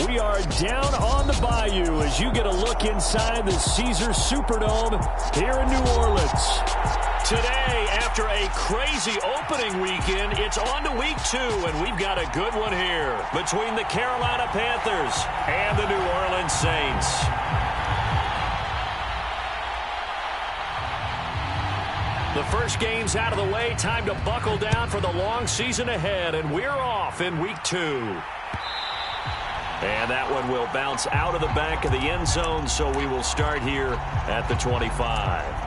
We are down on the bayou as you get a look inside the Caesars Superdome here in New Orleans. Today, after a crazy opening weekend, it's on to week 2, and we've got a good one here between the Carolina Panthers and the New Orleans Saints. The first game's out of the way. Time to buckle down for the long season ahead, and we're off in week 2. And that one will bounce out of the back of the end zone, so we will start here at the 25.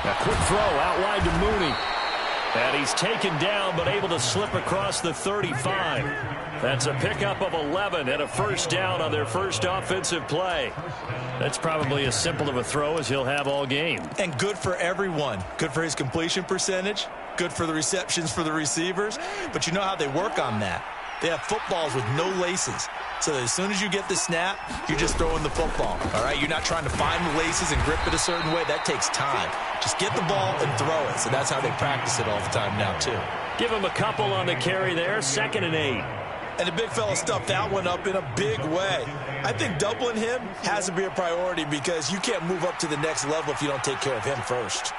A quick throw out wide to Mooney. And he's taken down but able to slip across the 35. That's a pickup of 11 and a first down on their first offensive play. That's probably as simple of a throw as he'll have all game. And good for everyone. Good for his completion percentage. Good for the receptions for the receivers. But you know how they work on that. They have footballs with no laces. So as soon as you get the snap, you're just throwing the football. All right, you're not trying to find the laces and grip it a certain way. That takes time. Just get the ball and throw it. So that's how they practice it all the time now, too. Give him a couple on the carry there, 2nd and 8. And the big fella stuffed that one up in a big way. I think doubling him has to be a priority because you can't move up to the next level if you don't take care of him first.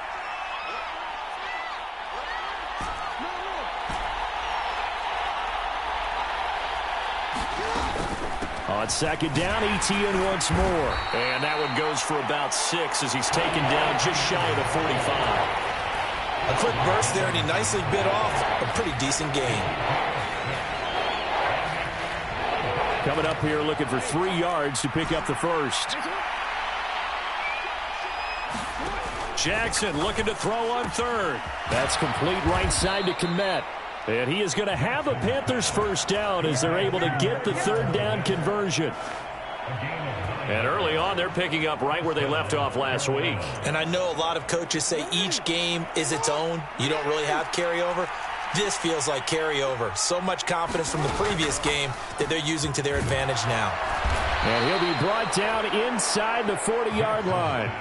On 2nd down, Etienne once more. And that one goes for about 6 as he's taken down just shy of the 45. A quick burst there, and he nicely bit off a pretty decent gain. Coming up here looking for 3 yards to pick up the first. Jackson looking to throw on 3rd. That's complete right side to Kmet. And he is going to have a Panthers first down as they're able to get the 3rd down conversion. And early on, they're picking up right where they left off last week. And I know a lot of coaches say each game is its own. You don't really have carryover. This feels like carryover. So much confidence from the previous game that they're using to their advantage now. And he'll be brought down inside the 40-yard line.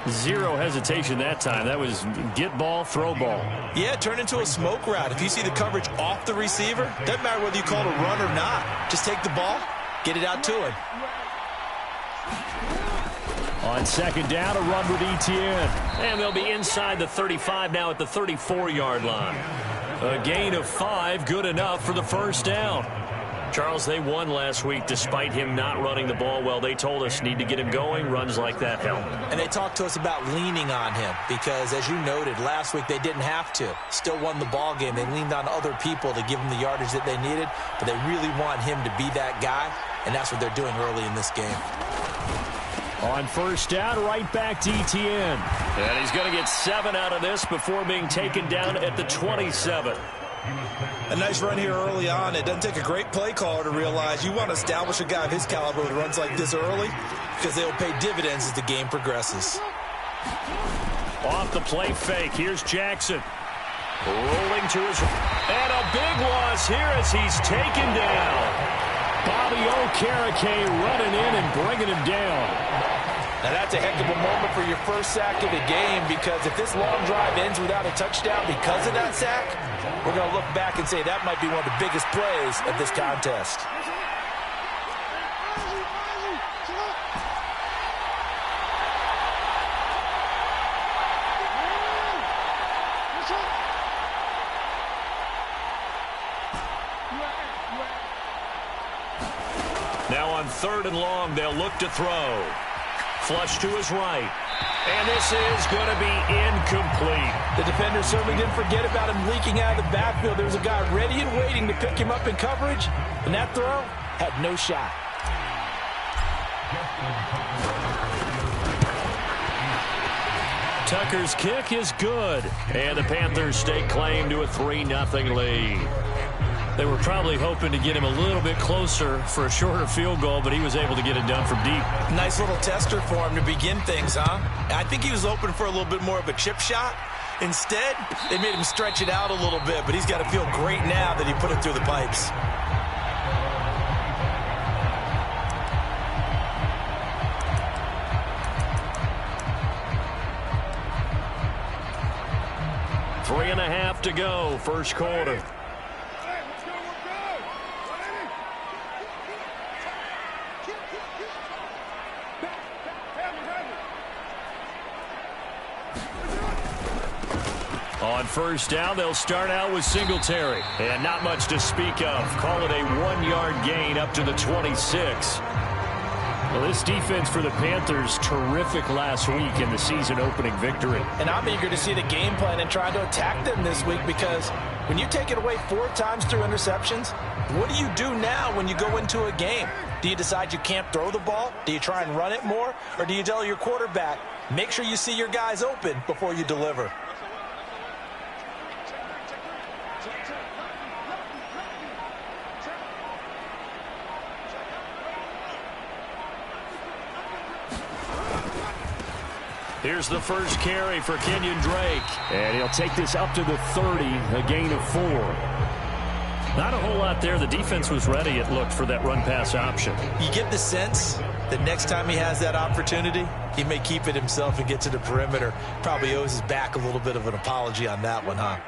0 hesitation that time. That was get ball, throw ball. Yeah, turn into a smoke route. If you see the coverage off the receiver, doesn't matter whether you call it a run or not. Just take the ball, get it out to him. On 2nd down, a run with Etienne. And they'll be inside the 35 now at the 34-yard line. A gain of 5, good enough for the first down. Charles, they won last week despite him not running the ball well. They told us need to get him going. Runs like that help. And they talked to us about leaning on him because, as you noted, last week they didn't have to. Still won the ball game. They leaned on other people to give them the yardage that they needed, but they really want him to be that guy, and that's what they're doing early in this game. On first down, right back to Etienne. And he's going to get 7 out of this before being taken down at the 27. A nice run here early on. It doesn't take a great play caller to realize you want to establish a guy of his caliber who runs like this early because they'll pay dividends as the game progresses. Off the play fake. Here's Jackson. Rolling to his... And a big loss here as he's taken down. Bobby Okereke running in and bringing him down. Now that's a heck of a moment for your first sack of the game because if this long drive ends without a touchdown because of that sack, we're going to look back and say that might be one of the biggest plays of this contest. Now on 3rd and long, they'll look to throw. Flush to his right. And this is going to be incomplete. The defender certainly didn't forget about him leaking out of the backfield. There was a guy ready and waiting to pick him up in coverage, and that throw had no shot. Tucker's kick is good, and the Panthers stake claim to a 3-0 lead. They were probably hoping to get him a little bit closer for a shorter field goal, but he was able to get it done from deep. Nice little tester for him to begin things, huh? I think he was hoping for a little bit more of a chip shot. Instead, they made him stretch it out a little bit, but he's got to feel great now that he put it through the pipes. Three and a half to go, first quarter. On first down, they'll start out with Singletary. And not much to speak of. Call it a 1-yard gain up to the 26. Well, this defense for the Panthers, terrific last week in the season-opening victory. And I'm eager to see the game plan and try to attack them this week, because when you take it away 4 times through interceptions, what do you do now when you go into a game? Do you decide you can't throw the ball? Do you try and run it more? Or do you tell your quarterback, make sure you see your guys open before you deliver? Here's the first carry for Kenyon Drake. And he'll take this up to the 30, a gain of 4. Not a whole lot there. The defense was ready, it looked, for that run-pass option. You get the sense that next time he has that opportunity, he may keep it himself and get to the perimeter. Probably owes his back a little bit of an apology on that one, huh?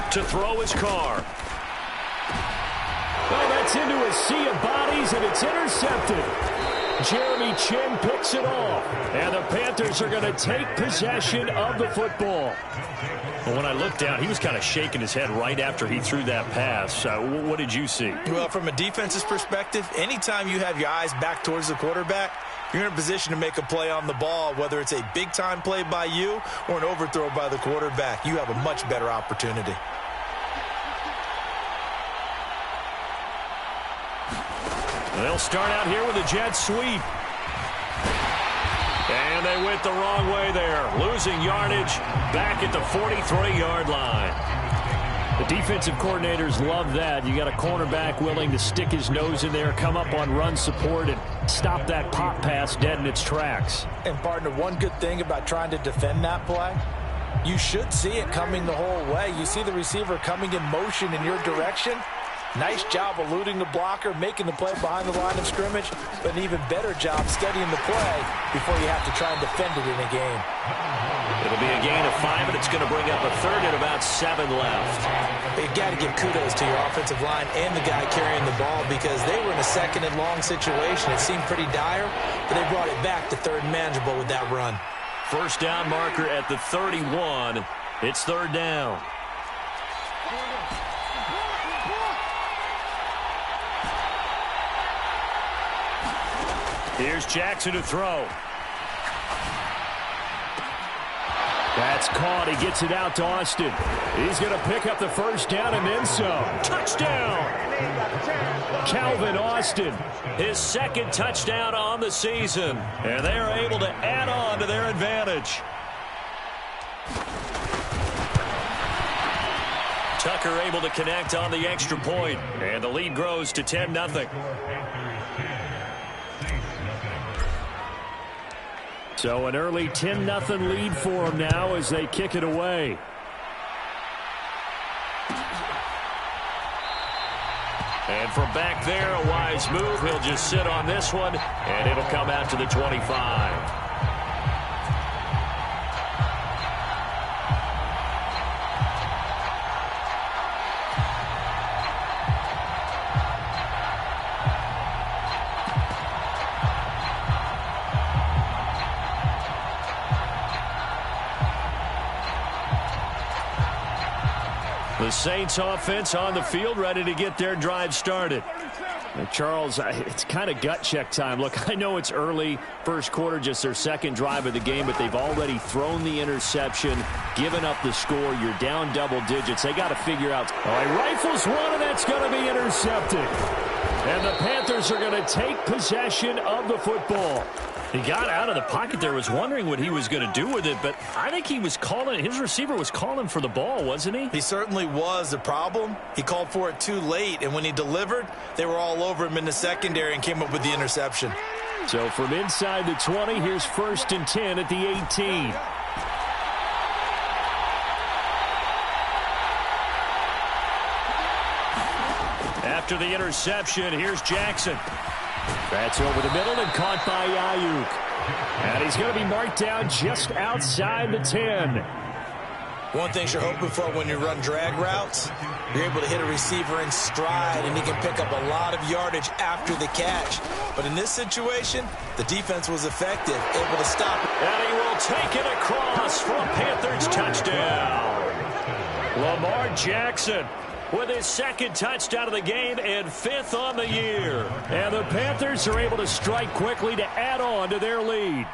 To throw his car. Oh, that's into a sea of bodies, and it's intercepted. Jeremy Chin picks it off. And the Panthers are going to take possession of the football. Well, when I looked down, he was kind of shaking his head right after he threw that pass. What did you see? Well, from a defense's perspective, anytime you have your eyes back towards the quarterback, you're in a position to make a play on the ball, whether it's a big-time play by you or an overthrow by the quarterback. You have a much better opportunity. They'll start out here with a jet sweep. And they went the wrong way there. Losing yardage back at the 43-yard line. The defensive coordinators love that. You got a cornerback willing to stick his nose in there, come up on run support, and stop that pop pass dead in its tracks. And, partner, one good thing about trying to defend that play, you should see it coming the whole way. You see the receiver coming in motion in your direction. Nice job eluding the blocker, making the play behind the line of scrimmage, but an even better job studying the play before you have to try and defend it in a game. It'll be a gain of 5, and it's going to bring up a third and about 7 left. You've got to give kudos to your offensive line and the guy carrying the ball, because they were in a second and long situation. It seemed pretty dire, but they brought it back to third and manageable with that run. First down marker at the 31. It's third down. Here's Jackson to throw. That's caught. He gets it out to Austin. He's going to pick up the first down and then some. Touchdown! Calvin Austin, his second touchdown on the season. And they are able to add on to their advantage. Tucker able to connect on the extra point. And the lead grows to 10-0. So an early 10-0 lead for them now as they kick it away. And from back there, a wise move. He'll just sit on this one, and it'll come out to the 25. The Saints offense on the field, ready to get their drive started. Now, Charles, it's kind of gut check time. Look, I know it's early, first quarter, just their second drive of the game, but they've already thrown the interception, given up the score. You're down double digits. They got to figure out. Oh, he rifles one, and that's going to be intercepted. And the Panthers are going to take possession of the football. He got out of the pocket there, was wondering what he was going to do with it, but I think he was calling, his receiver was calling for the ball, wasn't he? He certainly was. The problem, he called for it too late, and when he delivered, they were all over him in the secondary and came up with the interception. So from inside the 20, here's 1st and 10 at the 18. After the interception, here's Jackson. That's over the middle and caught by Ayuk. And he's going to be marked down just outside the 10. One thing you're hoping for when you run drag routes, you're able to hit a receiver in stride, and he can pick up a lot of yardage after the catch. But in this situation, the defense was effective, able to stop it. And he will take it across for a Panthers touchdown. Lamar Jackson with his 2nd touchdown of the game and 5th on the year. And the Panthers are able to strike quickly to add on to their lead.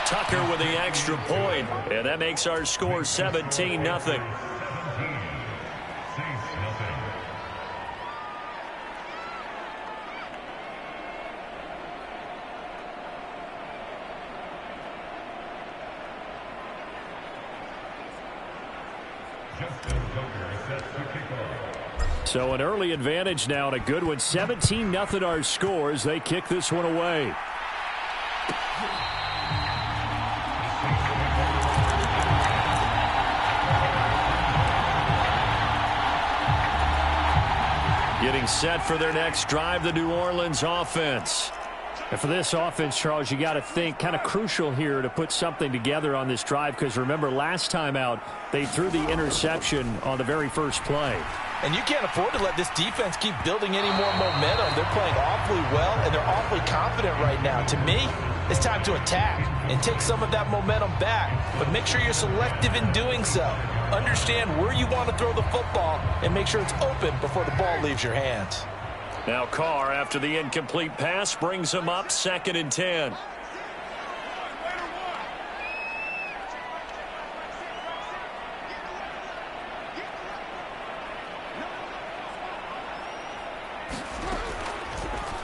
Tucker with the extra point, and that makes our score 17-0. So an early advantage now, and a good one. 17-0 our score as they kick this one away. Getting set for their next drive, the New Orleans offense. And for this offense, Charles, you got to think kind of crucial here to put something together on this drive, because remember last time out they threw the interception on the very first play. And you can't afford to let this defense keep building any more momentum. They're playing awfully well, and they're awfully confident right now. To me, it's time to attack and take some of that momentum back, but make sure you're selective in doing so. Understand where you want to throw the football and make sure it's open before the ball leaves your hands. Now Carr, after the incomplete pass, brings him up 2nd and 10.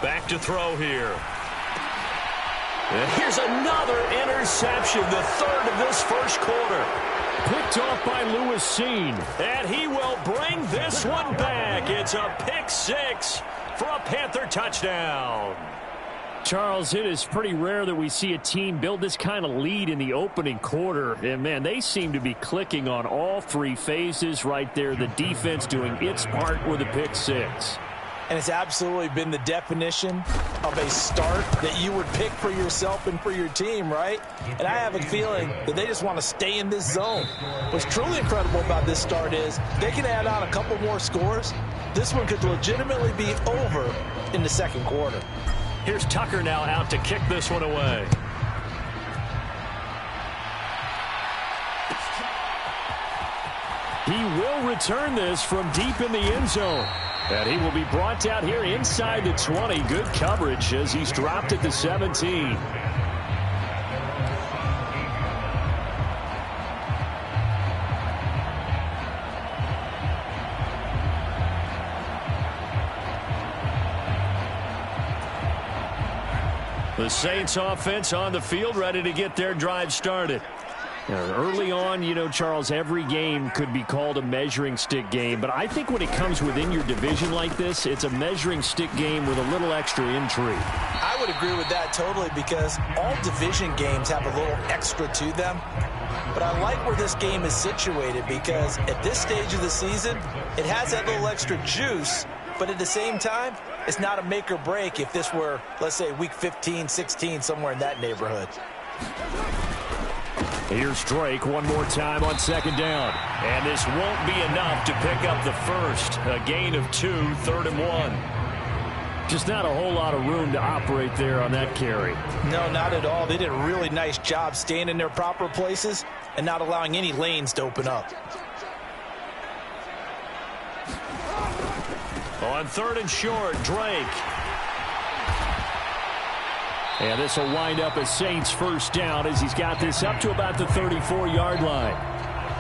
Back to throw here. And here's another interception, the 3rd of this first quarter. Picked off by Lewis Seen. And he will bring this one back. It's a pick 6 for a Panther touchdown. Charles, it is pretty rare that we see a team build this kind of lead in the opening quarter. And, man, they seem to be clicking on all 3 phases right there. The defense doing its part with a pick 6. And it's absolutely been the definition of a start that you would pick for yourself and for your team, right? And I have a feeling that they just want to stay in this zone. What's truly incredible about this start is they can add on a couple more scores. This one could legitimately be over in the 2nd quarter. Here's Tucker now out to kick this one away. He will return this from deep in the end zone. And he will be brought down here inside the 20. Good coverage as he's dropped at the 17. The Saints offense on the field, ready to get their drive started. Early on, you know, Charles, every game could be called a measuring stick game. But I think when it comes within your division like this, it's a measuring stick game with a little extra intrigue. I would agree with that totally, because all division games have a little extra to them. But I like where this game is situated, because at this stage of the season, it has that little extra juice. But at the same time, it's not a make or break if this were, let's say, week 15, 16, somewhere in that neighborhood. Here's Drake one more time on 2nd down. And this won't be enough to pick up the first. A gain of 2, 3rd and 1. Just not a whole lot of room to operate there on that carry. No, not at all. They did a really nice job staying in their proper places and not allowing any lanes to open up. On 3rd and short, Drake. And this will wind up a Saints first down as he's got this up to about the 34-yard line.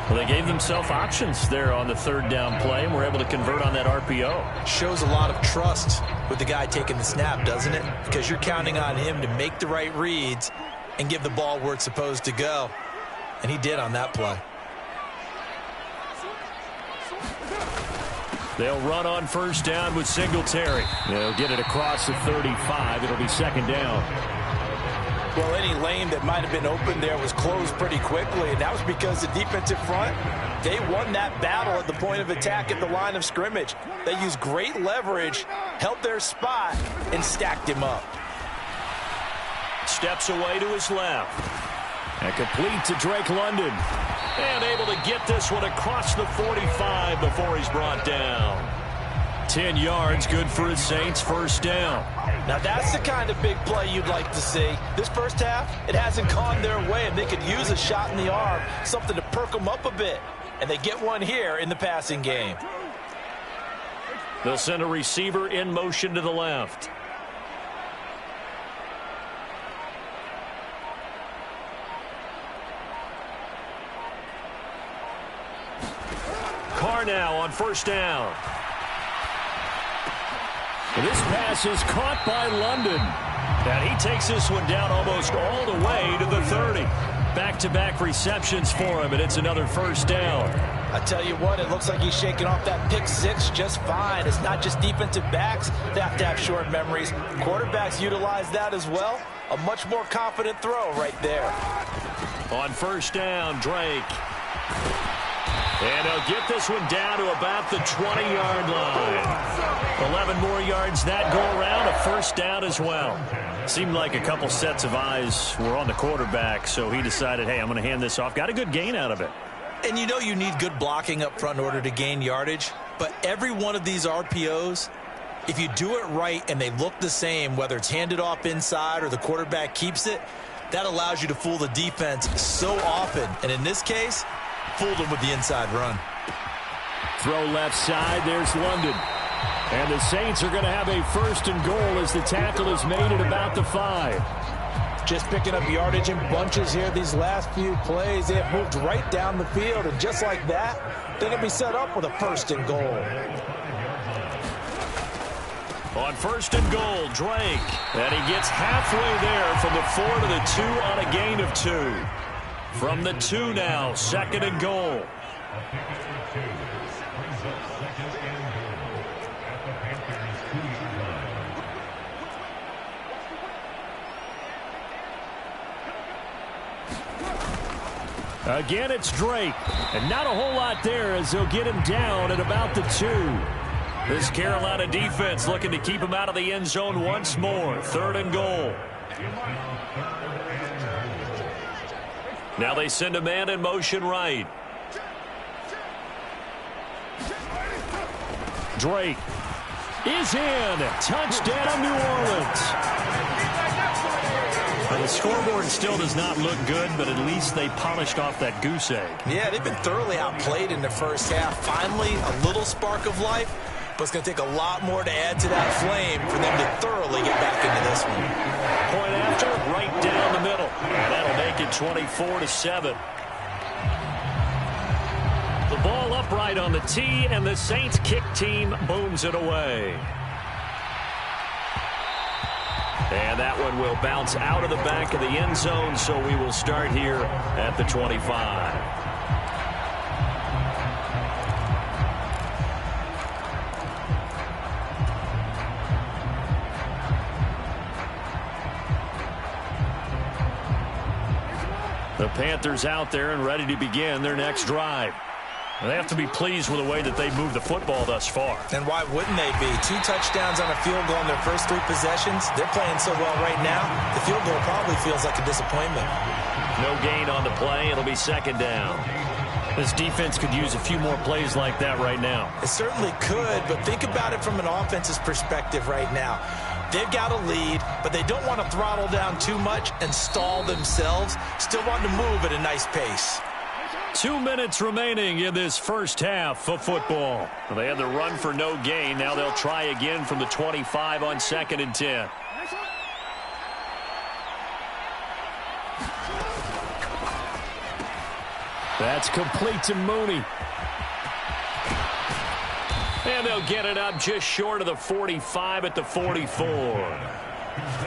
Well, they gave themselves options there on the third down play and were able to convert on that RPO. Shows a lot of trust with the guy taking the snap, doesn't it? Because you're counting on him to make the right reads and give the ball where it's supposed to go. And he did on that play. They'll run on first down with Singletary. They'll get it across the 35. It'll be second down. Well, any lane that might have been open there was closed pretty quickly, and that was because the defensive front, they won that battle at the point of attack at the line of scrimmage. They used great leverage, held their spot, and stacked him up. Steps away to his left. And complete to Drake London. And able to get this one across the 45 before he's brought down. 10 yards, good for his Saints, first down. Now that's the kind of big play you'd like to see. This first half, it hasn't gone their way, and they could use a shot in the arm, something to perk them up a bit. And they get one here in the passing game. They'll send a receiver in motion to the left. Carr now on first down. This pass is caught by London. And he takes this one down almost all the way to the 30. Back-to-back receptions for him, and it's another first down. I tell you what, it looks like he's shaking off that pick six just fine. It's not just defensive backs that have to have short memories. Quarterbacks utilize that as well. A much more confident throw right there. On first down, Drake. And he'll get this one down to about the 20-yard line. 11 more yards that go around, a first down as well. Seemed like a couple sets of eyes were on the quarterback, so he decided, hey, I'm going to hand this off. Got a good gain out of it. And you know you need good blocking up front in order to gain yardage, but every one of these RPOs, if you do it right and they look the same, whether it's handed off inside or the quarterback keeps it, that allows you to fool the defense so often. And in this case, fooled him with the inside run. Throw left side, there's London. And the Saints are going to have a first and goal as the tackle is made at about the 5. Just picking up yardage in bunches here these last few plays. They have moved right down the field, and just like that, they're going to be set up with a first and goal. On first and goal, Drake. And he gets halfway there from the 4 to the 2 on a gain of 2. From the 2 now, second and goal. Again, it's Drake. And not a whole lot there as they'll get him down at about the 2. This Carolina defense looking to keep him out of the end zone once more. Third and goal. Now they send a man in motion right. Drake is in. Touchdown, New Orleans. Well, the scoreboard still does not look good, but at least they polished off that goose egg. Yeah, they've been thoroughly outplayed in the first half. Finally, a little spark of life, but it's going to take a lot more to add to that flame for them to thoroughly get back into this one. Point after, right down the middle. And that'll make it 24-7. The ball upright on the tee, and the Saints kick team booms it away. And that one will bounce out of the back of the end zone, so we will start here at the 25. The Panthers out there and ready to begin their next drive. They have to be pleased with the way that they've moved the football thus far. And why wouldn't they be? 2 touchdowns on a field goal in their first 3 possessions. They're playing so well right now, the field goal probably feels like a disappointment. No gain on the play. It'll be second down. This defense could use a few more plays like that right now. It certainly could, but think about it from an offense's perspective right now. They've got a lead, but they don't want to throttle down too much and stall themselves. Still want to move at a nice pace. 2 minutes remaining in this first half of football. Well, they had the run for no gain. Now they'll try again from the 25 on second and 10. That's complete to Mooney. And they'll get it up just short of the 45 at the 44.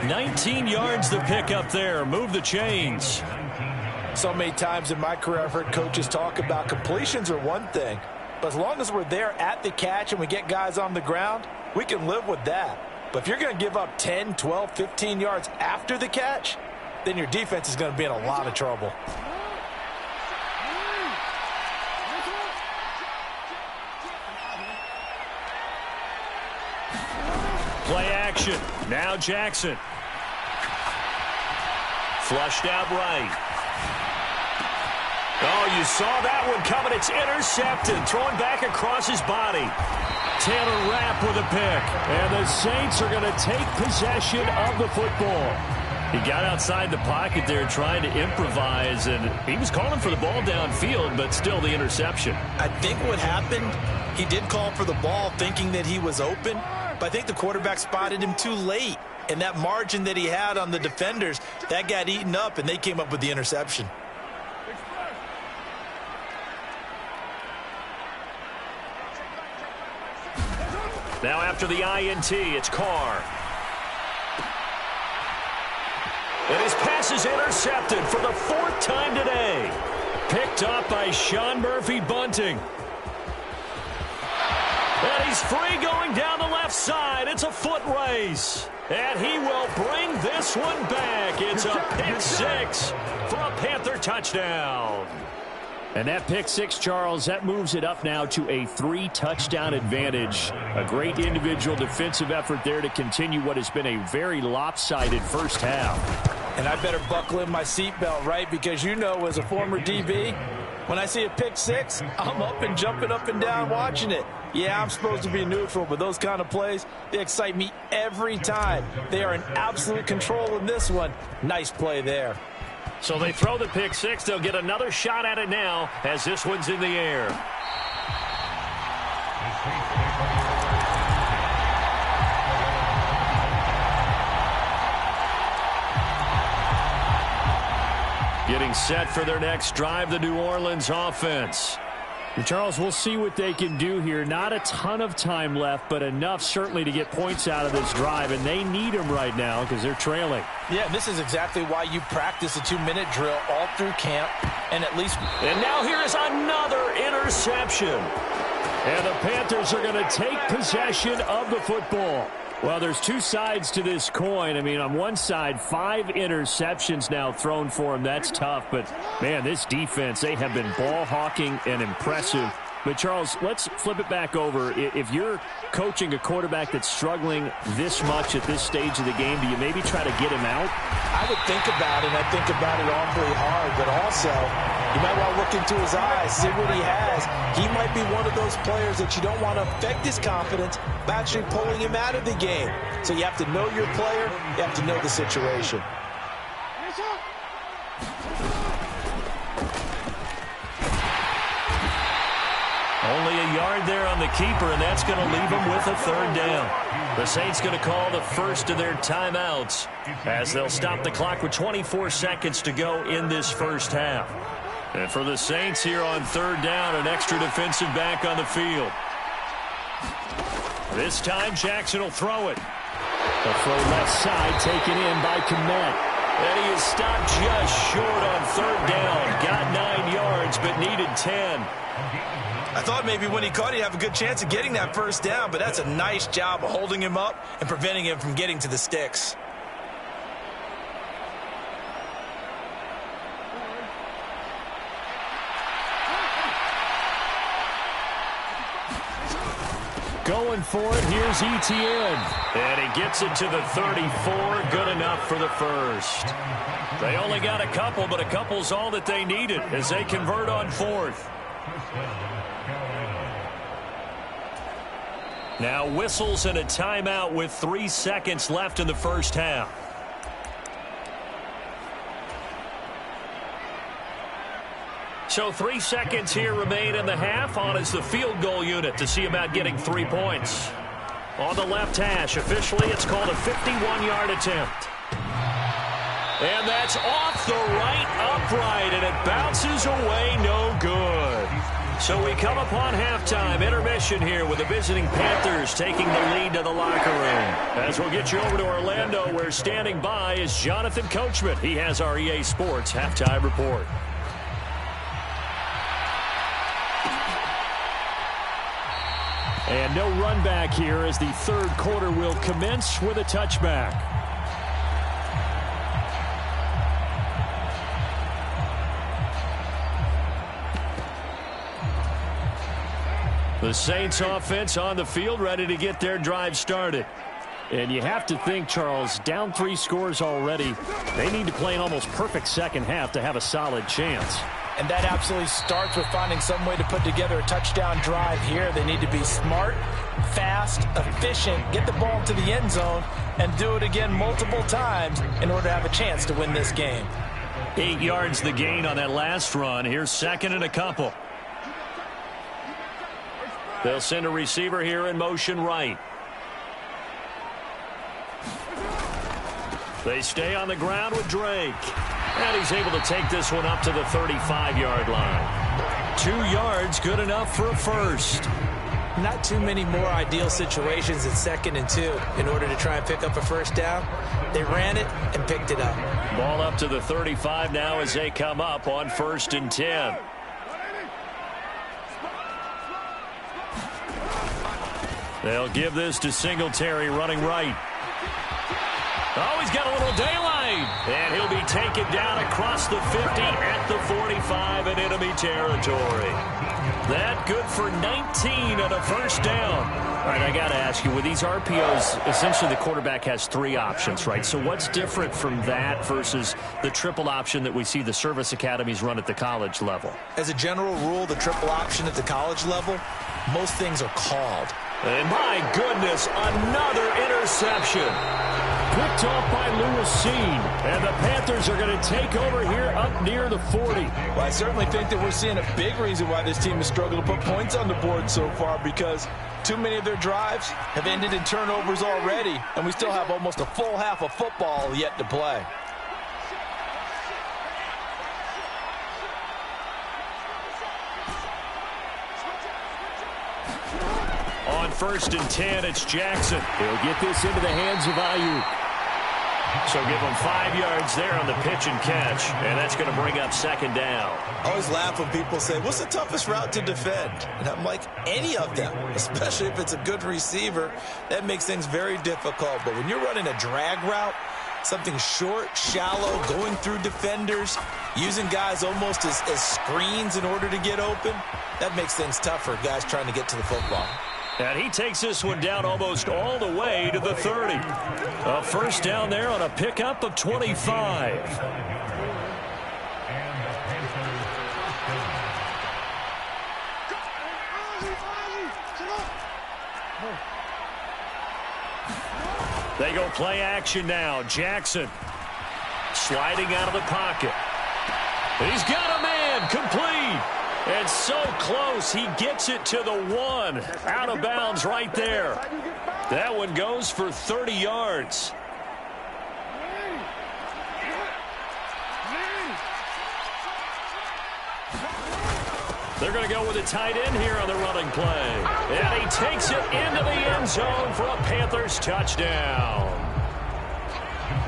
19 yards to pick up there. Move the chains. So many times in my career I've heard coaches talk about completions are one thing, but as long as we're there at the catch and we get guys on the ground, we can live with that. But if you're going to give up 10, 12, 15 yards after the catch, then your defense is going to be in a lot of trouble. Play action. Now Jackson. Flushed out right. Oh, you saw that one coming. It's intercepted. Thrown back across his body. Taylor Rapp with a pick. And the Saints are going to take possession of the football. He got outside the pocket there trying to improvise, and he was calling for the ball downfield, but still the interception. I think what happened, he did call for the ball thinking that he was open, but I think the quarterback spotted him too late. And that margin that he had on the defenders, that got eaten up, and they came up with the interception. Now after the INT, it's Carr. And his pass is intercepted for the 4th time today. Picked up by Sean Murphy-Bunting. And he's free going down the left side. It's a foot race. And he will bring this one back. It's a pick 6 for a Panther touchdown. And that pick 6, Charles, that moves it up now to a 3-touchdown advantage. A great individual defensive effort there to continue what has been a very lopsided first half. And I better buckle in my seatbelt, right? Because you know, as a former DB, when I see a pick 6, I'm up and jumping up and down watching it. Yeah, I'm supposed to be neutral, but those kind of plays, they excite me every time. They are in absolute control in this one. Nice play there. So they throw the pick 6. They'll get another shot at it now as this one's in the air. Getting set for their next drive, the New Orleans offense. And Charles, we'll see what they can do here. Not a ton of time left, but enough certainly to get points out of this drive, and they need them right now because they're trailing. Yeah, this is exactly why you practice a 2-minute drill all through camp, and at least... And now here is another interception. And the Panthers are going to take possession of the football. Well, there's two sides to this coin. I mean, on one side, 5 interceptions now thrown for him. That's tough. But, man, this defense, they have been ball hawking and impressive. But, Charles, let's flip it back over. If you're coaching a quarterback that's struggling this much at this stage of the game, do you maybe try to get him out? I would think about it, and I think about it awfully hard. But also, you might want to look into his eyes, see what he has. He might be one of those players that you don't want to affect his confidence by actually pulling him out of the game. So you have to know your player. You have to know the situation. Only a yard there on the keeper, and that's going to leave him with a 3rd down. The Saints going to call the first of their timeouts as they'll stop the clock with 24 seconds to go in this first half. And for the Saints here on 3rd down, an extra defensive back on the field. This time Jackson will throw it. The throw left side taken in by Kmet. And he is stopped just short on 3rd down. Got 9 yards, but needed 10. I thought maybe when he caught it, he'd have a good chance of getting that 1st down, but that's a nice job of holding him up and preventing him from getting to the sticks. Going for it, here's Etienne. And he gets it to the 34, good enough for the 1st. They only got a couple, but a couple's all that they needed as they convert on 4th. Now whistles and a timeout with 3 seconds left in the first half. So 3 seconds here remain in the half. On is the field goal unit to see about getting 3 points. On the left hash, officially it's called a 51-yard attempt. And that's off the right upright, and it bounces away no good. So we come upon halftime, intermission here with the visiting Panthers taking the lead to the locker room. As we'll get you over to Orlando, where standing by is Jonathan Coachman. He has our EA Sports halftime report. And no run back here as the third quarter will commence with a touchback. The Saints offense on the field, ready to get their drive started. And you have to think, Charles, down 3 scores already. They need to play an almost perfect second half to have a solid chance. And that absolutely starts with finding some way to put together a touchdown drive here. They need to be smart, fast, efficient, get the ball to the end zone, and do it again multiple times in order to have a chance to win this game. 8 yards the gain on that last run. Here's second and a couple. They'll send a receiver here in motion right. They stay on the ground with Drake. And he's able to take this one up to the 35-yard line. 2 yards, good enough for a first. Not too many more ideal situations in 2nd and 2 in order to try and pick up a first down. They ran it and picked it up. Ball up to the 35 now as they come up on 1st and 10. They'll give this to Singletary running right. Oh, he's got a little daylight. And he'll be taken down across the 50 at the 45 in enemy territory. That good for 19 and a first down. All right, I got to ask you, with these RPOs, essentially the quarterback has 3 options, right? So what's different from that versus the triple option that we see the service academies run at the college level? As a general rule, the triple option at the college level, most things are called. And my goodness, another interception. Picked off by Lewisine. And the Panthers are going to take over here up near the 40. Well, I certainly think that we're seeing a big reason why this team has struggled to put points on the board so far, because too many of their drives have ended in turnovers already, and we still have almost a full half of football yet to play. On 1st and 10, it's Jackson. He'll get this into the hands of Ayuk. So give him 5 yards there on the pitch and catch, and that's going to bring up 2nd down. I always laugh when people say, what's the toughest route to defend? And I'm like, any of them, especially if it's a good receiver. That makes things very difficult. But when you're running a drag route, something short, shallow, going through defenders, using guys almost as screens in order to get open, that makes things tough for guys trying to get to the football. And he takes this one down almost all the way to the 30. A first down there on a pickup of 25. They go play action now. Jackson sliding out of the pocket. He's got a man complete. And so close, he gets it to the 1. Out of bounds right there. That one goes for 30 yards. They're going to go with a tight end here on the running play. And he takes it into the end zone for a Panthers touchdown.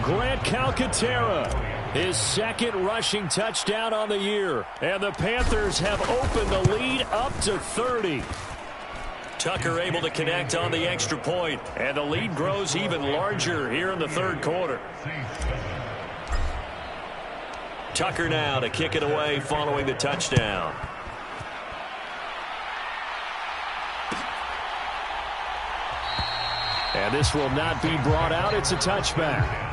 Grant Calcaterra, his 2nd rushing touchdown on the year. And the Panthers have opened the lead up to 30. Tucker able to connect on the extra point. And the lead grows even larger here in the 3rd quarter. Tucker now to kick it away following the touchdown. And this will not be brought out. It's a touchback.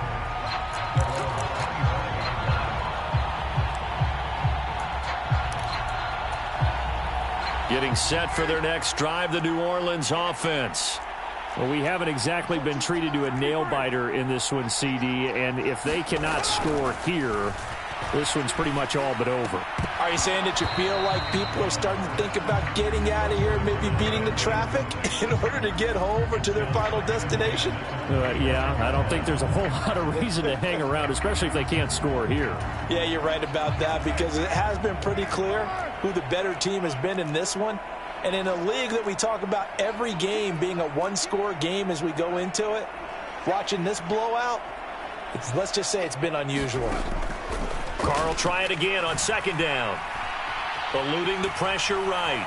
Getting set for their next drive, the New Orleans offense. Well, we haven't exactly been treated to a nail-biter in this one, CD, and if they cannot score here, this one's pretty much all but over. I Are you saying that you feel like people are starting to think about getting out of here, maybe beating the traffic in order to get home or to their final destination? Yeah, I don't think there's a whole lot of reason to hang around, especially if they can't score here. Yeah, you're right about that, because it has been pretty clear who the better team has been in this one. And in a league that we talk about every game being a one-score game as we go into it, watching this blowout, let's just say it's been unusual. Carl try it again on second down. Eluding the pressure right.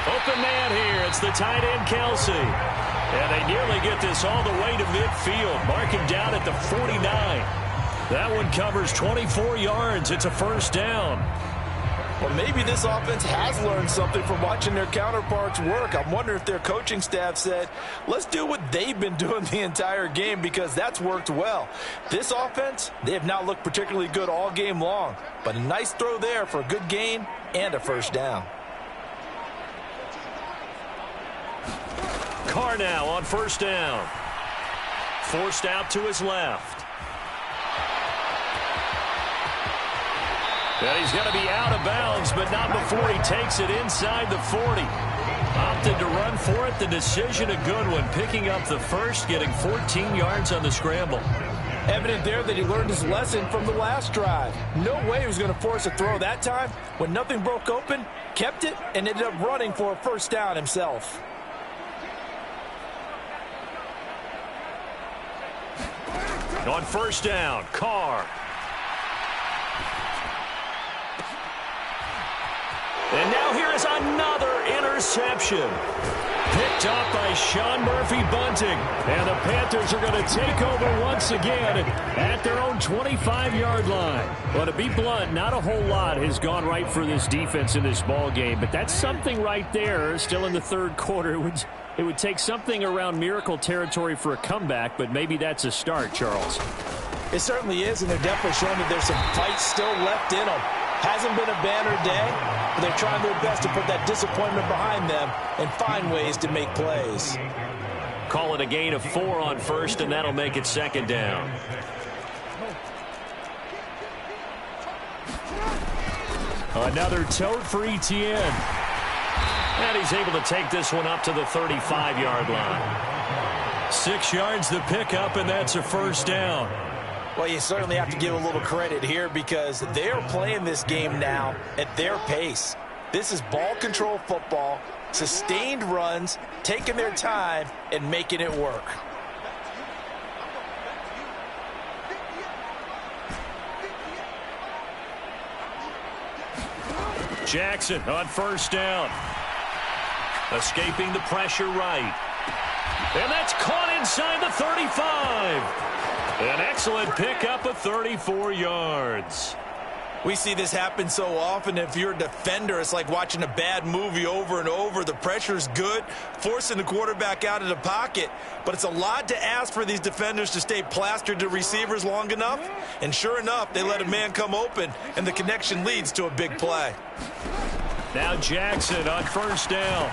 Open man here. It's the tight end, Kelsey. And they nearly get this all the way to midfield. Marking down at the 49. That one covers 24 yards. It's a first down. Well, maybe this offense has learned something from watching their counterparts work. I'm wondering if their coaching staff said, let's do what they've been doing the entire game, because that's worked well. This offense, they have not looked particularly good all game long, but a nice throw there for a good gain and a first down. Carr now on first down. Forced out to his left. And he's going to be out of bounds, but not before he takes it inside the 40. Opted to run for it. The decision a good one. Picking up the first, getting 14 yards on the scramble. Evident there that he learned his lesson from the last drive. No way he was going to force a throw that time. When nothing broke open, kept it, and ended up running for a first down himself. On first down, Carr. And now here is another interception. Picked up by Sean Murphy-Bunting. And the Panthers are going to take over once again at their own 25-yard line. Well, to be blunt, not a whole lot has gone right for this defense in this ball game, but that's something right there. Still in the third quarter. It would take something around miracle territory for a comeback, but maybe that's a start, Charles. It certainly is, and they're definitely showing that there's some fight still left in them. Hasn't been a banner day, but they're trying their best to put that disappointment behind them and find ways to make plays. Call it a gain of 4 on first, and that'll make it second down. Another tote for Etienne. And he's able to take this one up to the 35-yard line. 6 yards the pickup, and that's a first down. Well, you certainly have to give a little credit here, because they're playing this game now at their pace. This is ball control football, sustained runs, taking their time, and making it work. Jackson on first down. Escaping the pressure right. And that's caught inside the 35. An excellent pickup of 34 yards. We see this happen so often. If you're a defender, it's like watching a bad movie over and over. The pressure's good, forcing the quarterback out of the pocket. But it's a lot to ask for these defenders to stay plastered to receivers long enough. And sure enough, they let a man come open, and the connection leads to a big play. Now Jackson on first down.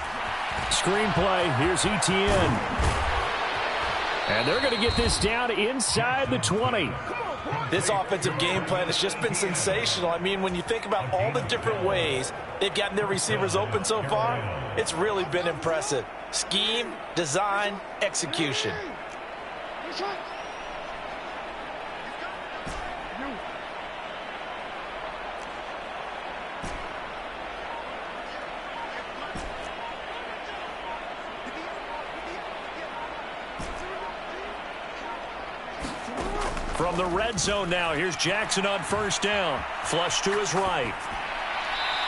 Screenplay, here's Etienne. And they're going to get this down inside the 20. This offensive game plan has just been sensational. I mean, when you think about all the different ways they've gotten their receivers open so far, it's really been impressive. Scheme, design, execution. From the red zone now, here's Jackson on first down. Flush to his right.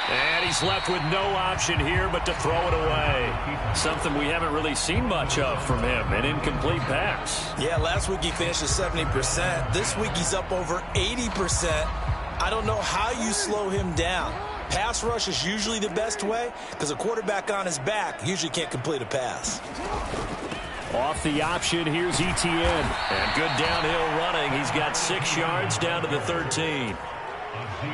And he's left with no option here but to throw it away. Something we haven't really seen much of from him, an incomplete pass. Yeah, last week he finished at 70%. This week he's up over 80%. I don't know how you slow him down. Pass rush is usually the best way, because a quarterback on his back usually can't complete a pass. Off the option, here's Etienne. And good downhill running. He's got 6 yards down to the 13.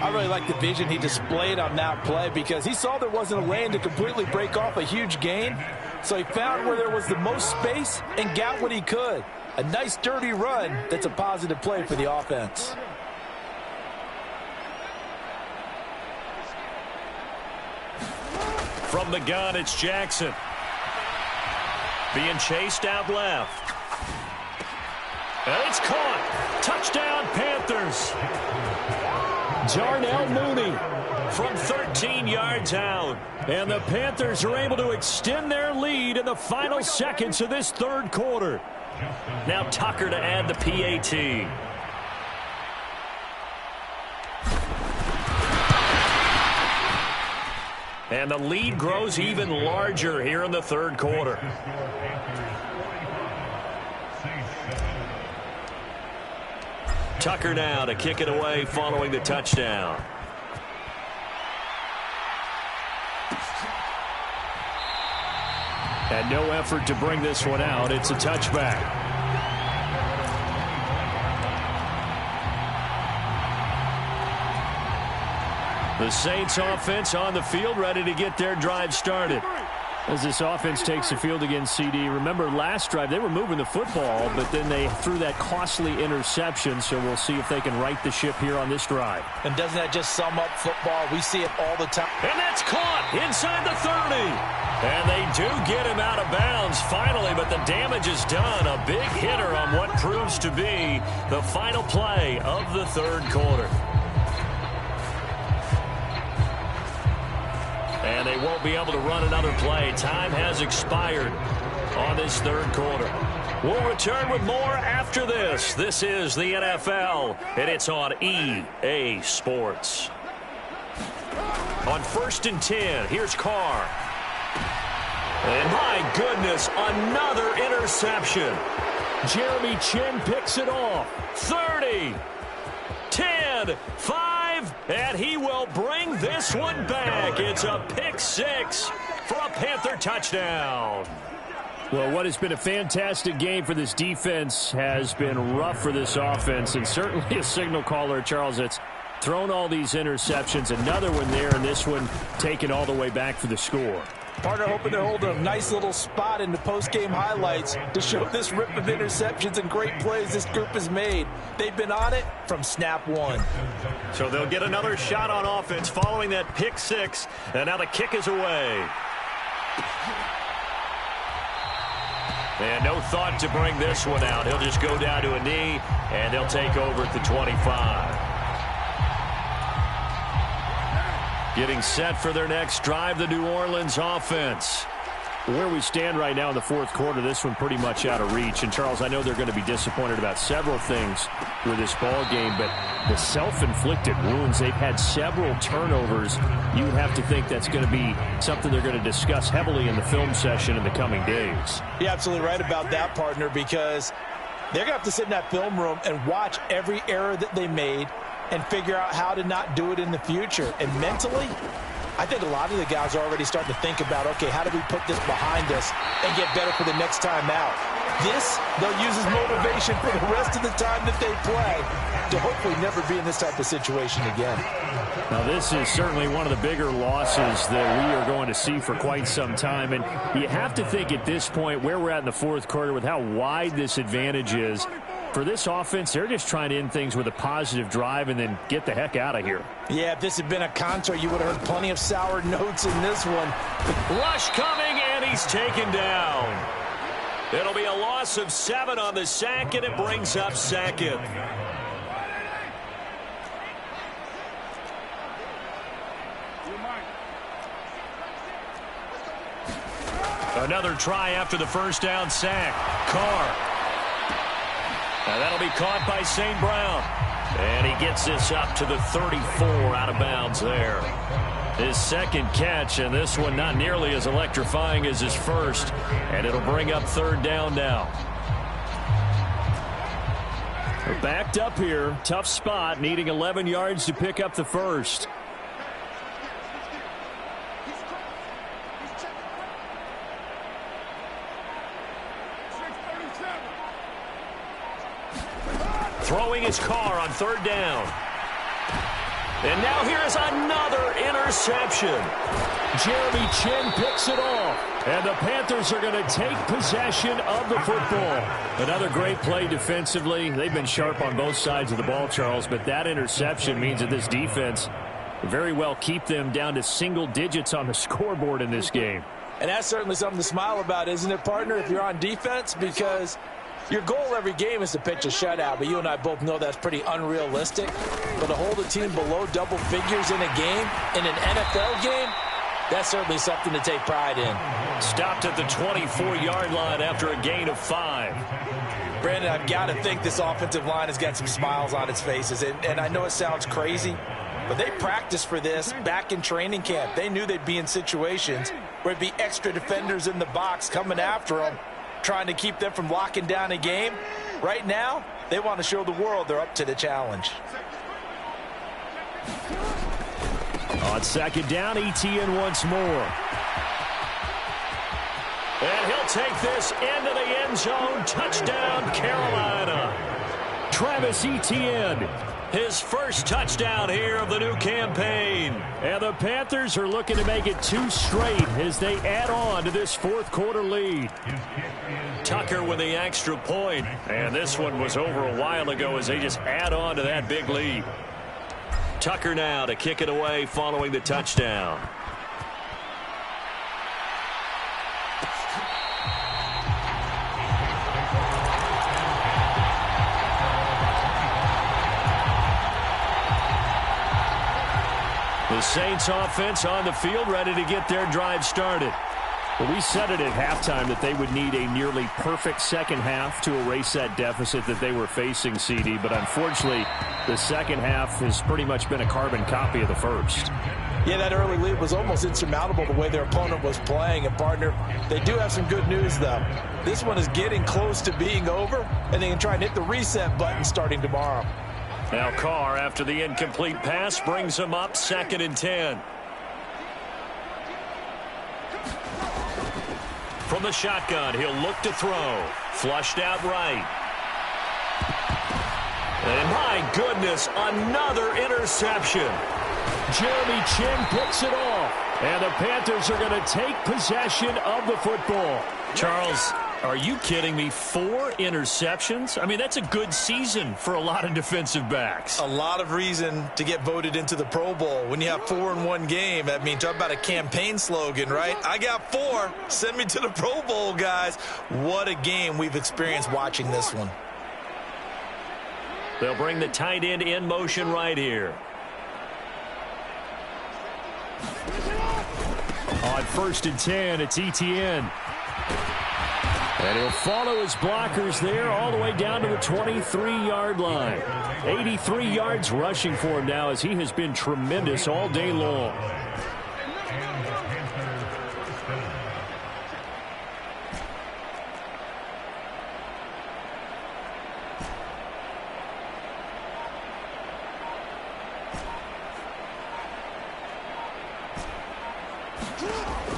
I really like the vision he displayed on that play, because he saw there wasn't a lane to completely break off a huge gain. So he found where there was the most space and got what he could. A nice dirty run that's a positive play for the offense. From the gun, it's Jackson. Being chased out left. And it's caught. Touchdown, Panthers. Darnell Mooney from 13 yards out. And the Panthers are able to extend their lead in the final seconds of this third quarter. Now Tucker to add the PAT. And the lead grows even larger here in the third quarter. Tucker now to kick it away following the touchdown. And no effort to bring this one out. It's a touchback. The Saints offense on the field, ready to get their drive started. As this offense takes the field against CD, remember last drive they were moving the football, but then they threw that costly interception, so we'll see if they can right the ship here on this drive. And doesn't that just sum up football? We see it all the time. And that's caught inside the 30. And they do get him out of bounds finally, but the damage is done. A big hitter on what proves to be the final play of the third quarter. And they won't be able to run another play. Time has expired on this third quarter. We'll return with more after this. This is the NFL, and it's on EA Sports. On 1st and 10, here's Carr. And my goodness, another interception. Jeremy Chin picks it off. 30, 10, 5, and he will bring this one back. It's a pick six for a Panther touchdown. Well, what has been a fantastic game for this defense has been rough for this offense, and certainly a signal caller, Charles, that's thrown all these interceptions. Another one there, and this one taken all the way back for the score. Partner hoping to hold a nice little spot in the post-game highlights to show this rip of interceptions and great plays this group has made. They've been on it from snap one. So they'll get another shot on offense following that pick six, and now the kick is away. And no thought to bring this one out. He'll just go down to a knee, and they'll take over at the 25. Getting set for their next drive, the New Orleans offense. Where we stand right now in the fourth quarter, this one pretty much out of reach. And, Charles, I know they're going to be disappointed about several things with this ball game, but the self-inflicted wounds, they've had several turnovers. You would have to think that's going to be something they're going to discuss heavily in the film session in the coming days. You're absolutely right about that, partner, because they're going to have to sit in that film room and watch every error that they made and figure out how to not do it in the future. And mentally, I think a lot of the guys are already starting to think about, okay, how do we put this behind us and get better for the next time out? This, they'll use as motivation for the rest of the time that they play to hopefully never be in this type of situation again. Now, this is certainly one of the bigger losses that we are going to see for quite some time. And you have to think at this point where we're at in the fourth quarter with how wide this advantage is, for this offense, they're just trying to end things with a positive drive and then get the heck out of here. Yeah, if this had been a concert, you would have heard plenty of sour notes in this one. Rush coming, and he's taken down. It'll be a loss of 7 on the sack, and it brings up second. Another try after the first down sack. Carr. And that'll be caught by St. Brown. And he gets this up to the 34 out of bounds there. His second catch, and this one not nearly as electrifying as his first. And it'll bring up third down now. We're backed up here. Tough spot, needing 11 yards to pick up the first. Throwing his car on third down. And now here is another interception. Jeremy Chin picks it off. And the Panthers are going to take possession of the football. Another great play defensively. They've been sharp on both sides of the ball, Charles, but that interception means that this defense very well keep them down to single digits on the scoreboard in this game. And that's certainly something to smile about, isn't it, partner, if you're on defense? Because your goal every game is to pitch a shutout, but you and I both know that's pretty unrealistic. But to hold a team below double figures in a game, in an NFL game, that's certainly something to take pride in. Stopped at the 24-yard line after a gain of 5. Brandon, I've got to think this offensive line has got some smiles on its faces. And I know it sounds crazy, but they practiced for this back in training camp. They knew they'd be in situations where it'd be extra defenders in the box coming after them, trying to keep them from locking down a game. Right now, they want to show the world they're up to the challenge. On second down, Etienne once more. And he'll take this into the end zone. Touchdown, Carolina. Travis Etienne, his first touchdown here of the new campaign. And the Panthers are looking to make it 2 straight as they add on to this fourth quarter lead. Tucker with the extra point. And this one was over a while ago as they just add on to that big lead. Tucker now to kick it away following the touchdown. The Saints offense on the field, ready to get their drive started. Well, we said it at halftime that they would need a nearly perfect second half to erase that deficit that they were facing, CD. But unfortunately, the second half has pretty much been a carbon copy of the first. Yeah, that early lead was almost insurmountable the way their opponent was playing. And, partner, they do have some good news, though. This one is getting close to being over, and they can try and hit the reset button starting tomorrow. Now Carr, after the incomplete pass, brings him up 2nd and 10. From the shotgun, he'll look to throw. Flushed out right. And my goodness, another interception. Jeremy Chin picks it off. And the Panthers are going to take possession of the football. Charles, are you kidding me? 4 interceptions? I mean, that's a good season for a lot of defensive backs. A lot of reason to get voted into the Pro Bowl. When you have 4 in one game, I mean, talk about a campaign slogan, right? I got 4. Send me to the Pro Bowl, guys. What a game we've experienced watching this one. They'll bring the tight end in motion right here. On 1st and 10, it's Etienne. And he'll follow his blockers there all the way down to the 23-yard line. 83 yards rushing for him now as he has been tremendous all day long.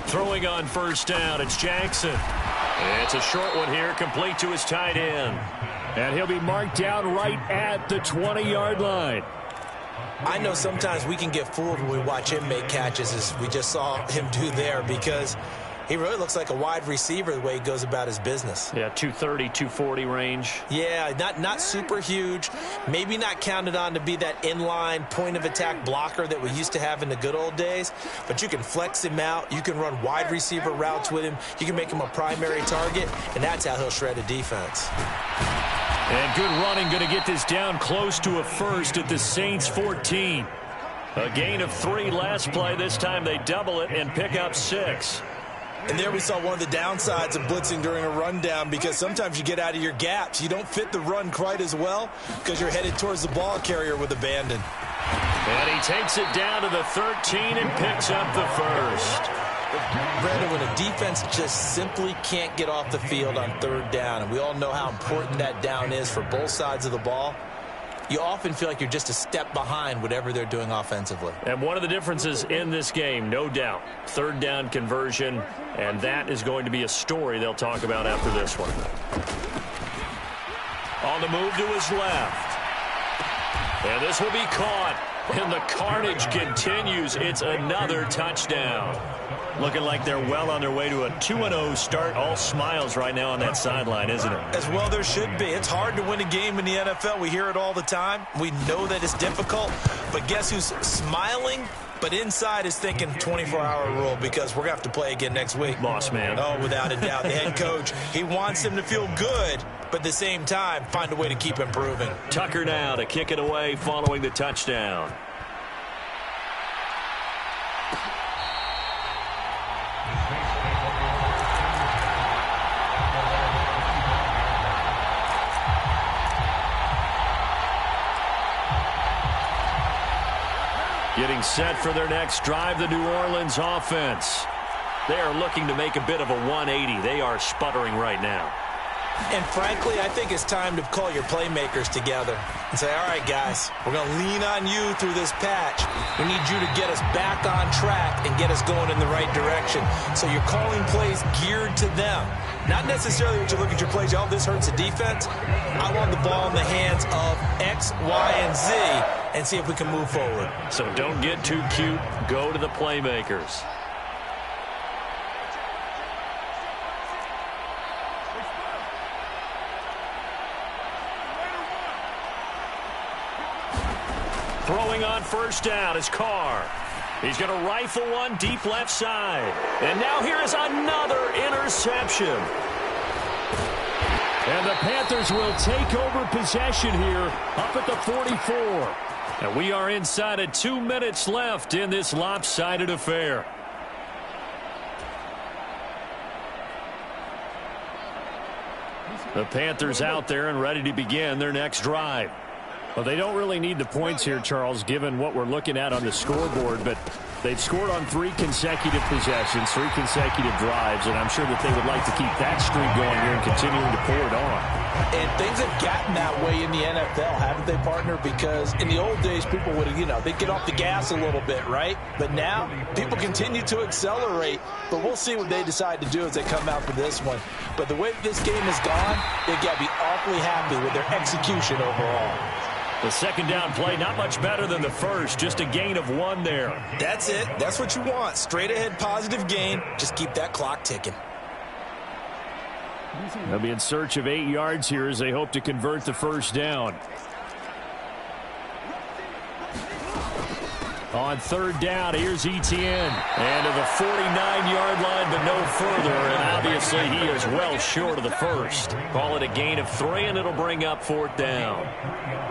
Throwing on 1st down, it's Jackson. It's a short one here, complete to his tight end. And he'll be marked down right at the 20-yard line. I know sometimes we can get fooled when we watch him make catches, as we just saw him do there, because he really looks like a wide receiver the way he goes about his business. Yeah, 230, 240 range. Yeah, not super huge. Maybe not counted on to be that inline point-of-attack blocker that we used to have in the good old days. But you can flex him out. You can run wide receiver routes with him. You can make him a primary target, and that's how he'll shred a defense. And good running, going to get this down close to a first at the Saints 14. A gain of 3 last play. This time they double it and pick up 6. And there we saw one of the downsides of blitzing during a rundown, because sometimes you get out of your gaps. You don't fit the run quite as well because you're headed towards the ball carrier with abandon. And he takes it down to the 13 and picks up the first. Brandon, when a defense just simply can't get off the field on 3rd down, and we all know how important that down is for both sides of the ball, you often feel like you're just a step behind whatever they're doing offensively. And one of the differences in this game, no doubt, 3rd down conversion, and that is going to be a story they'll talk about after this one. On the move to his left. And this will be caught. And the carnage continues. It's another touchdown. Looking like they're well on their way to a 2-0 start. All smiles right now on that sideline, isn't it? As well there should be. It's hard to win a game in the NFL. We hear it all the time. We know that it's difficult. But guess who's smiling? But inside is thinking 24-hour rule because we're going to have to play again next week. Boss man. Oh, without a doubt. The head coach, he wants him to feel good, but at the same time, find a way to keep improving. Tucker now to kick it away following the touchdown. Getting set for their next drive, the New Orleans offense. They are looking to make a bit of a 180. They are sputtering right now. And frankly, I think it's time to call your playmakers together and say, all right, guys, we're going to lean on you through this patch. We need you to get us back on track and get us going in the right direction. So you're calling plays geared to them. Not necessarily what you look at your plays, oh, this hurts the defense. I want the ball in the hands of X, Y, and Z and see if we can move forward. So don't get too cute. Go to the playmakers. Throwing on first down is Carr. He's going to rifle one deep left side. And now here is another interception. And the Panthers will take over possession here up at the 44. And we are inside of 2 minutes left in this lopsided affair. The Panthers out there and ready to begin their next drive. Well, they don't really need the points here, Charles, given what we're looking at on the scoreboard, but they've scored on 3 consecutive possessions, 3 consecutive drives, and I'm sure that they would like to keep that streak going here and continuing to pour it on. And things have gotten that way in the NFL, haven't they, partner? Because in the old days, people would, they'd get off the gas a little bit, right? But now, people continue to accelerate, but we'll see what they decide to do as they come out for this one. But the way this game has gone, they've got to be awfully happy with their execution overall. The second down play, not much better than the first. Just a gain of 1 there. That's it. That's what you want. Straight ahead positive gain. Just keep that clock ticking. They'll be in search of 8 yards here as they hope to convert the first down. On third down, here's Etienne. And to the 49-yard line, but no further. And obviously, he is well short of the first. Call it a gain of 3, and it'll bring up 4th down.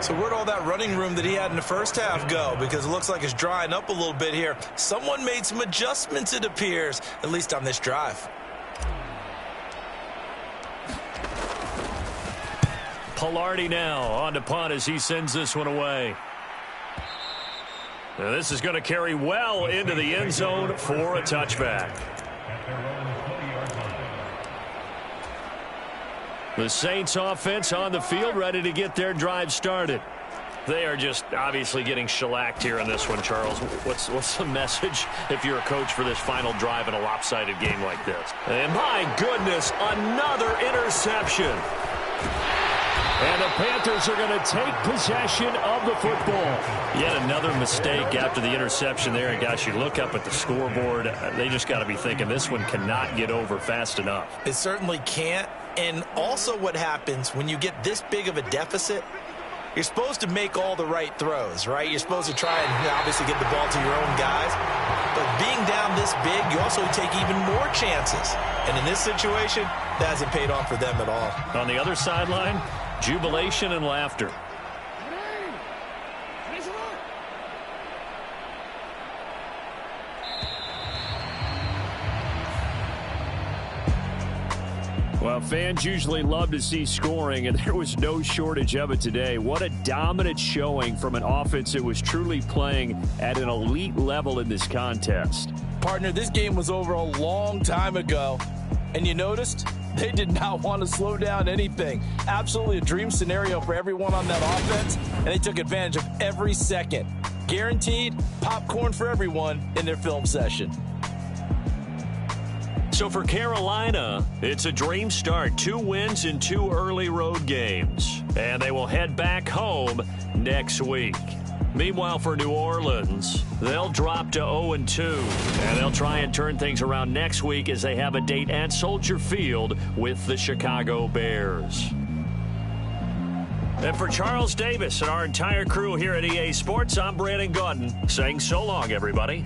So where'd all that running room that he had in the first half go? Because it looks like it's drying up a little bit here. Someone made some adjustments, it appears, at least on this drive. Pilardi now on to punt as he sends this one away. Now this is going to carry well into the end zone for a touchback. The Saints offense on the field ready to get their drive started. They are just obviously getting shellacked here in this one, Charles. What's the message if you're a coach for this final drive in a lopsided game like this? And my goodness, another interception. And the Panthers are going to take possession of the football. Yet another mistake after the interception there. And, gosh, you look up at the scoreboard. They just got to be thinking this one cannot get over fast enough. It certainly can't. And also what happens when you get this big of a deficit, you're supposed to make all the right throws, right? You're supposed to try and obviously get the ball to your own guys. But being down this big, you also take even more chances. And in this situation, that hasn't paid off for them at all. On the other sideline, jubilation and laughter. Well, fans usually love to see scoring, and there was no shortage of it today. What a dominant showing from an offense that was truly playing at an elite level in this contest. Partner, this game was over a long time ago, and you noticed they did not want to slow down anything. Absolutely a dream scenario for everyone on that offense, and they took advantage of every second. Guaranteed popcorn for everyone in their film session. So for Carolina, it's a dream start. 2 wins in 2 early road games. And they will head back home next week. Meanwhile, for New Orleans, they'll drop to 0-2, and they'll try and turn things around next week as they have a date at Soldier Field with the Chicago Bears. And for Charles Davis and our entire crew here at EA Sports, I'm Brandon Gaudin saying so long, everybody.